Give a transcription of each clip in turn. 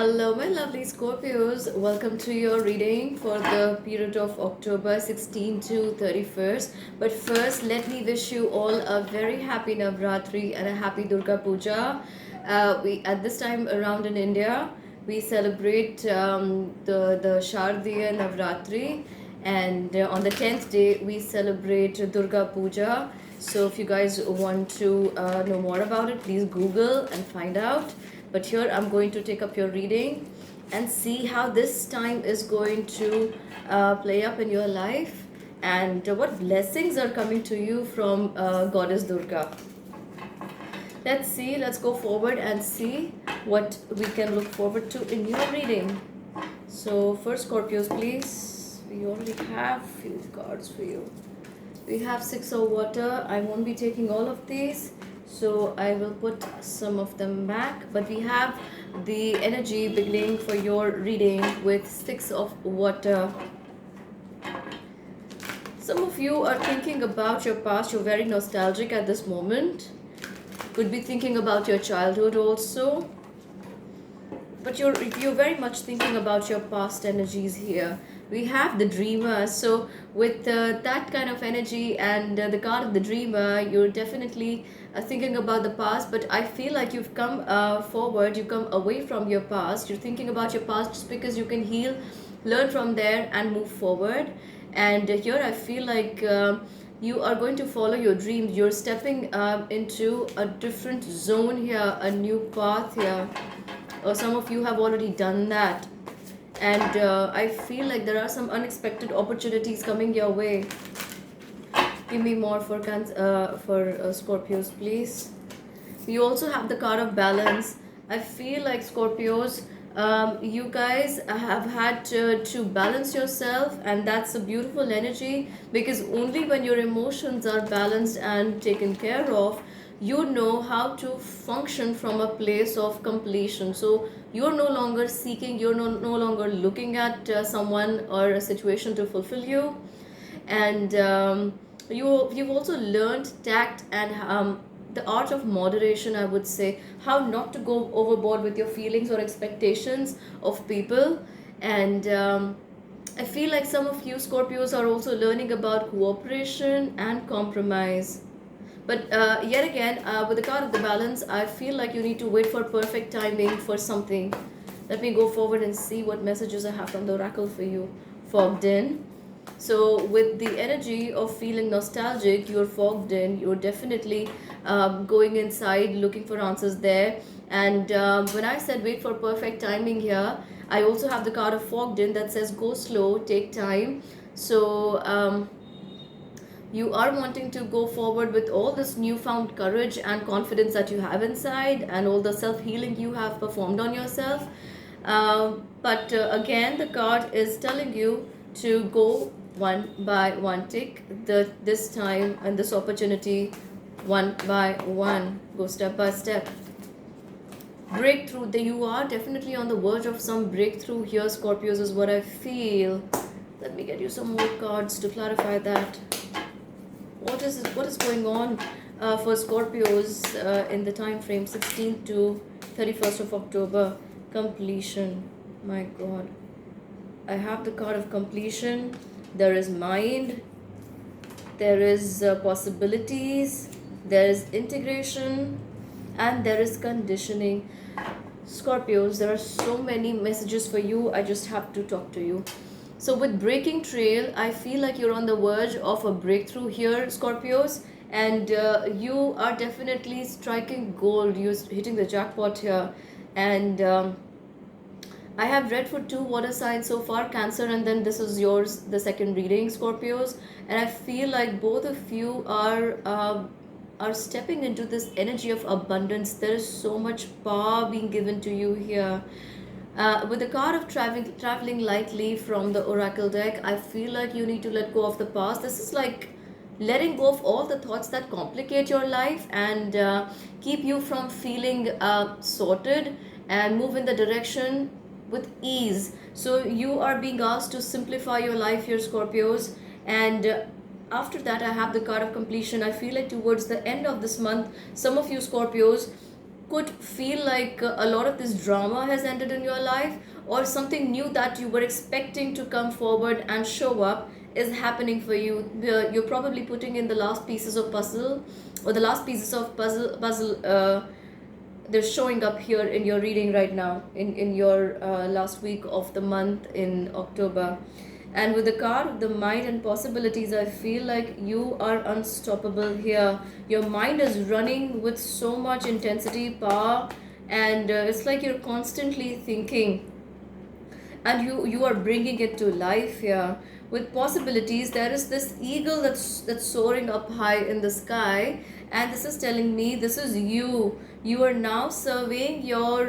Hello, my lovely Scorpios. Welcome to your reading for the period of October 16 to 31st. But first, let me wish you all a very happy Navratri and a happy Durga Puja. We at this time around in India, we celebrate the Shardiya Navratri, and on the 10th day we celebrate Durga Puja. So if you guys want to know more about it, please Google and find out. But here I'm going to take up your reading and see how this time is going to play up in your life, and what blessings are coming to you from Goddess Durga. Let's see, let's go forward and see what we can look forward to in your reading. So, first, Scorpios, please. We already have few cards for you. We have Six of Water. I won't be taking all of these, so I will put some of them back. But we have the energy beginning for your reading with Six of Water. Some of you are thinking about your past. You're very nostalgic at this moment. Could be thinking about your childhood also. But you're very much thinking about your past energies here. We have the dreamer, so with that kind of energy and the card of the dreamer, you're definitely thinking about the past. But I feel like you've come forward, you come away from your past. You're thinking about your past just because you can heal, learn from there, and move forward. And here I feel like you are going to follow your dreams. You're stepping into a different zone here, a new path here, or some of you have already done that. And I feel like there are some unexpected opportunities coming your way. Give me more for Scorpios, please. You also have the card of balance. I feel like Scorpios, you guys have had to balance yourself, and that's a beautiful energy, because only when your emotions are balanced and taken care of, you know how to function from a place of completion. So you're no longer seeking, you're no longer looking at someone or a situation to fulfill you. And you've also learned tact and the art of moderation, I would say, how not to go overboard with your feelings or expectations of people. And I feel like some of you Scorpios are also learning about cooperation and compromise. But yet again, with the card of the balance, I feel like you need to wait for perfect timing for something. Let me go forward and see what messages I have from the oracle for you. Fogged in. So, with the energy of feeling nostalgic, you're fogged in. You're definitely going inside, looking for answers there. And when I said wait for perfect timing here, I also have the card of fogged in that says go slow, take time. So, you are wanting to go forward with all this newfound courage and confidence that you have inside, and all the self healing you have performed on yourself. But again, the card is telling you to go one by one. Take this time and this opportunity one by one. Go step by step. Breakthrough. You are definitely on the verge of some breakthrough here, Scorpios, is what I feel. Let me get you some more cards to clarify that. What is going on for Scorpios in the time frame 16th to 31st of October? Completion. My God, I have the card of completion. There is mind, there is possibilities, there is integration, and there is conditioning. Scorpios, there are so many messages for you. I just have to talk to you. So with breaking trail, I feel like you're on the verge of a breakthrough here, Scorpios, and you are definitely striking gold. You're hitting the jackpot here. And I have read for two water signs so far, Cancer, and then this is yours, the second reading, Scorpios. And I feel like both of you are stepping into this energy of abundance. There is so much power being given to you here. With the card of traveling lightly from the oracle deck, I feel like you need to let go of the past. This is like letting go of all the thoughts that complicate your life and keep you from feeling sorted, and move in the direction with ease. So you are being asked to simplify your life here, Scorpios. And after that, I have the card of completion. I feel like towards the end of this month, some of you Scorpios could feel like a lot of this drama has ended in your life, or something new that you were expecting to come forward and show up is happening for you. You're probably putting in the last pieces of puzzle, or the last pieces of puzzle. They're showing up here in your reading right now, in your last week of the month in October. And with the card of the mind and possibilities, I feel like you are unstoppable here. Your mind is running with so much intensity, power, and it's like you're constantly thinking, and you are bringing it to life here with possibilities. There is this eagle that's soaring up high in the sky, and this is telling me this is you are now serving your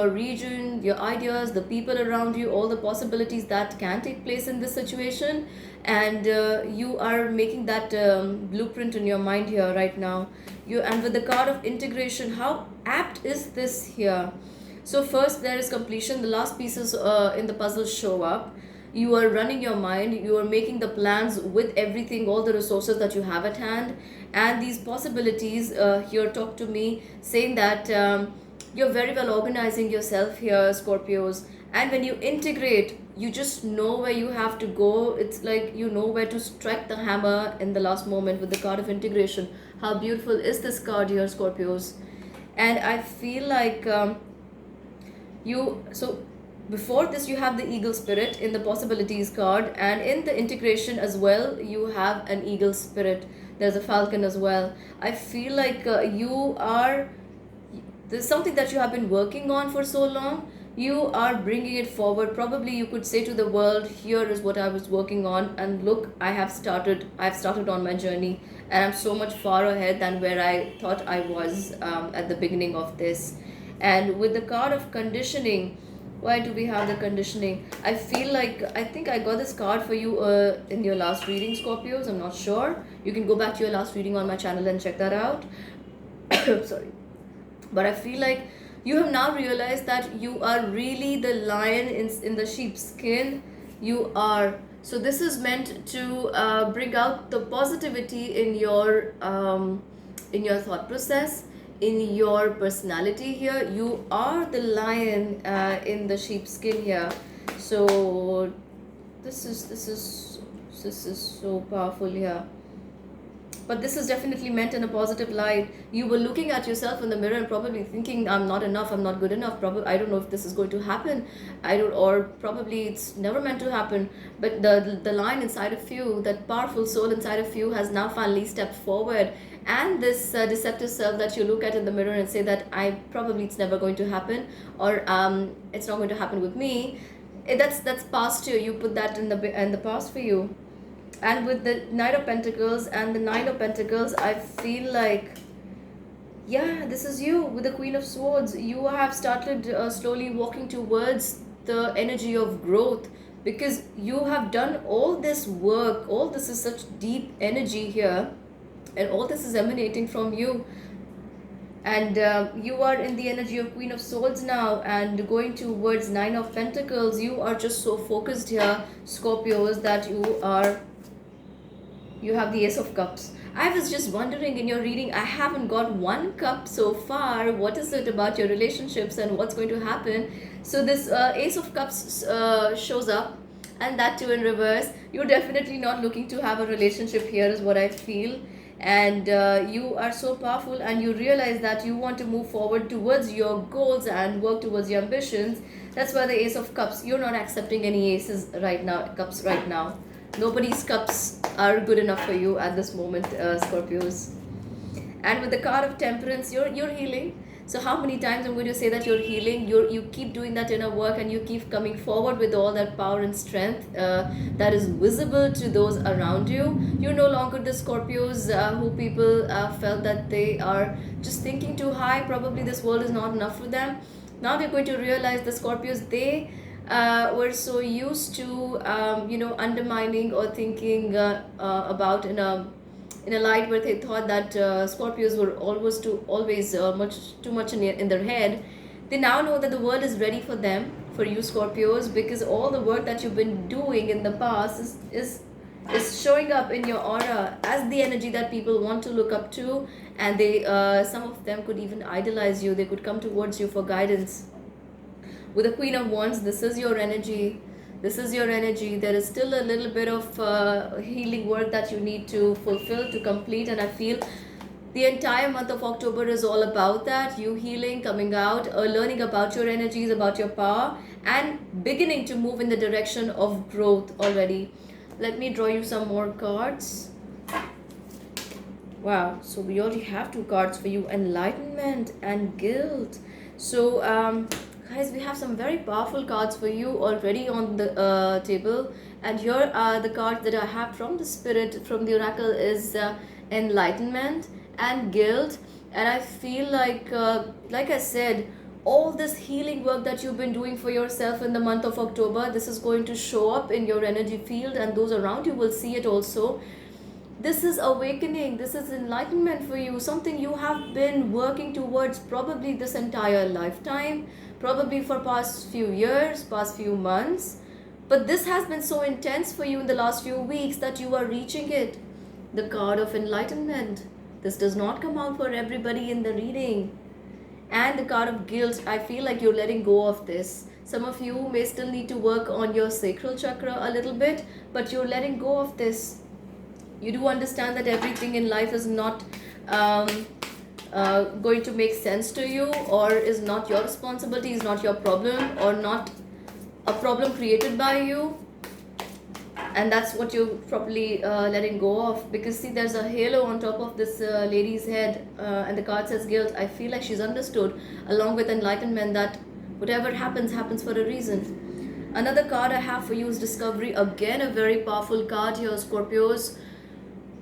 region, your ideas, the people around you, all the possibilities that can take place in this situation, and you are making that blueprint in your mind here right now. You, and with the card of integration, how apt is this here? So first there is completion. The last pieces in the puzzle show up. You are running your mind. You are making the plans with everything, all the resources that you have at hand, and these possibilities here talk to me, saying that you're very well organizing yourself here, Scorpios. And when you integrate, you just know where you have to go. It's like you know where to strike the hammer in the last moment with the card of integration. How beautiful is this card here, Scorpios? And I feel like so before this you have the eagle spirit in the possibilities card, and in the integration as well you have an eagle spirit. There's a falcon as well. I feel like you are, there's something that you have been working on for so long. You are bringing it forward. Probably you could say to the world, here is what I was working on, and look, I've started on my journey, and I'm so much far ahead than where I thought I was at the beginning of this. And with the card of conditioning, why do we have the conditioning? I feel like, I think I got this card for you in your last reading, Scorpios. I'm not sure. You can go back to your last reading on my channel and check that out. Sorry. But I feel like you have now realized that you are really the lion in the sheep's skin. You are. So this is meant to bring out the positivity in your thought process, in your personality here. You are the lion in the sheepskin here. So this is so powerful here. But this is definitely meant in a positive light. You were looking at yourself in the mirror and probably thinking, I'm not enough, I'm not good enough, probably I don't know if this is going to happen, or probably it's never meant to happen. But the lion inside of you, that powerful soul inside of you, has now finally stepped forward. And this deceptive self that you look at in the mirror and say that it's never going to happen, or it's not going to happen with me, that's past you. You put that in the past for you. And with the Knight of Pentacles and the Nine of Pentacles, I feel like, yeah, this is you with the Queen of Swords. You have started slowly walking towards the energy of growth, because you have done all this work. All this is such deep energy here, and all this is emanating from you. And you are in the energy of Queen of Swords now, and going towards Nine of Pentacles. You are just so focused here, Scorpios, that you have the Ace of Cups. I was just wondering, in your reading, I haven't got one cup so far. What is it about your relationships and what's going to happen? So this Ace of Cups shows up, and that too in reverse. You're definitely not looking to have a relationship here, is what I feel. And you are so powerful, and you realize that you want to move forward towards your goals and work towards your ambitions. That's why the Ace of Cups. You're not accepting any aces right now, cups right now. Nobody's cups are good enough for you at this moment, Scorpios. And with the card of Temperance, you're healing. So how many times I'm going to say that you're healing? You keep doing that inner work, and you keep coming forward with all that power and strength that is visible to those around you. You're no longer the Scorpios who people felt that they are just thinking too high. Probably this world is not enough for them. Now they're going to realize, the Scorpios, they were so used to undermining or thinking about in a light where they thought that Scorpios were always much too much in their head. They now know that the world is ready for them, for you Scorpios, because all the work that you've been doing in the past is is showing up in your aura as the energy that people want to look up to, and they some of them could even idolize you. They could come towards you for guidance. With the Queen of Wands, this is your energy. This is your energy. There is still a little bit of healing work that you need to fulfill, to complete, and I feel the entire month of October is all about that. You healing, coming out, learning about your energies, about your power, and beginning to move in the direction of growth already. Let me draw you some more cards. Wow, so we already have two cards for you, Enlightenment and Guilt. So, guys, we have some very powerful cards for you already on the table. And here are the cards that I have from the Spirit, from the Oracle, is Enlightenment and Guilt. And I feel like I said, all this healing work that you've been doing for yourself in the month of October, this is going to show up in your energy field, and those around you will see it also. This is awakening, this is enlightenment for you, something you have been working towards probably this entire lifetime, probably for past few years, past few months. But this has been so intense for you in the last few weeks that you are reaching it. The card of enlightenment. This does not come out for everybody in the reading. And the card of guilt, I feel like you're letting go of this. Some of you may still need to work on your sacral chakra a little bit, but you're letting go of this. You do understand that everything in life is not going to make sense to you, or is not your responsibility, is not your problem, or not a problem created by you. And that's what you're probably letting go of, because see, there's a halo on top of this lady's head, and the card says guilt. I feel like she's understood, along with enlightenment, that whatever happens, happens for a reason. Another card I have for you is discovery. Again, a very powerful card here, Scorpios.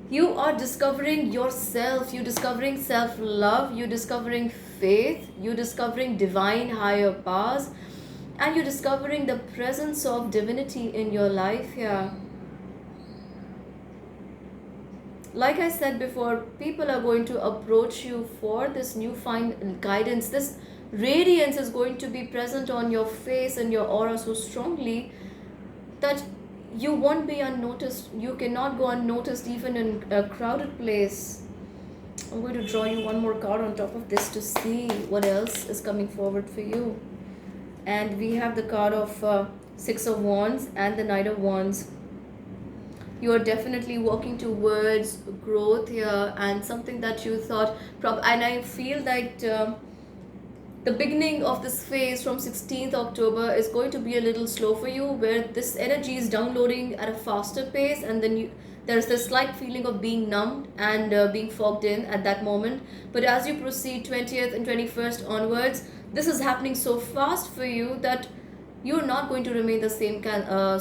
You are discovering yourself, you're discovering self-love, you're discovering faith, you're discovering divine higher powers, and you're discovering the presence of divinity in your life here. Like I said before, people are going to approach you for this newfound guidance. This radiance is going to be present on your face and your aura so strongly that you won't be unnoticed. You cannot go unnoticed even in a crowded place. I'm going to draw you one more card on top of this to see what else is coming forward for you. And we have the card of Six of Wands and the Knight of Wands. You are definitely walking towards growth here, and something that you thought and I feel like the beginning of this phase from 16th October is going to be a little slow for you, where this energy is downloading at a faster pace, and then there's this slight feeling of being numbed and being fogged in at that moment. But as you proceed 20th and 21st onwards, this is happening so fast for you that you're not going to remain the same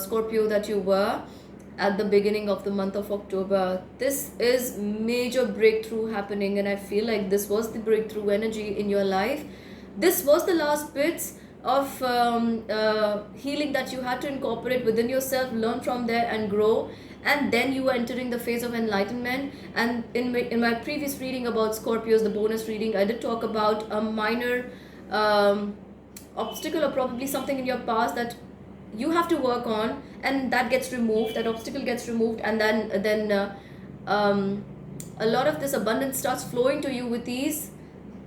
Scorpio that you were at the beginning of the month of October. This is major breakthrough happening, and I feel like this was the breakthrough energy in your life. This was the last bits of healing that you had to incorporate within yourself, learn from there and grow. And then you were entering the phase of enlightenment. And in my previous reading about Scorpios, the bonus reading, I did talk about a minor obstacle, or probably something in your past that you have to work on, and that gets removed, that obstacle gets removed, and then a lot of this abundance starts flowing to you with ease.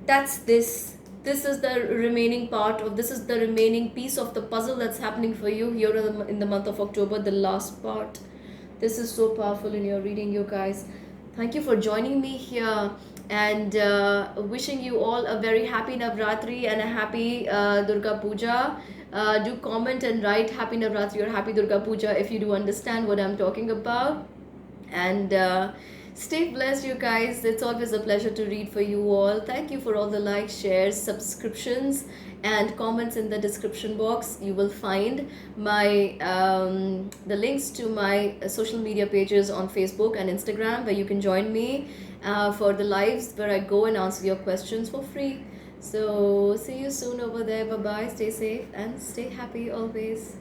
That's this is the remaining part of, this is the remaining piece of the puzzle that's happening for you here in the month of October, the last part. This is so powerful in your reading, you guys. Thank you for joining me here, and wishing you all a very happy Navratri and a happy Durga Puja. Do comment and write happy Navratri or happy Durga Puja if you do understand what I'm talking about. And stay blessed, you guys. It's always a pleasure to read for you all. Thank you for all the likes, shares, subscriptions, and comments in the description box. You will find my the links to my social media pages on Facebook and Instagram, where you can join me for the lives where I go and answer your questions for free. So see you soon over there. Bye bye. Stay safe and stay happy always.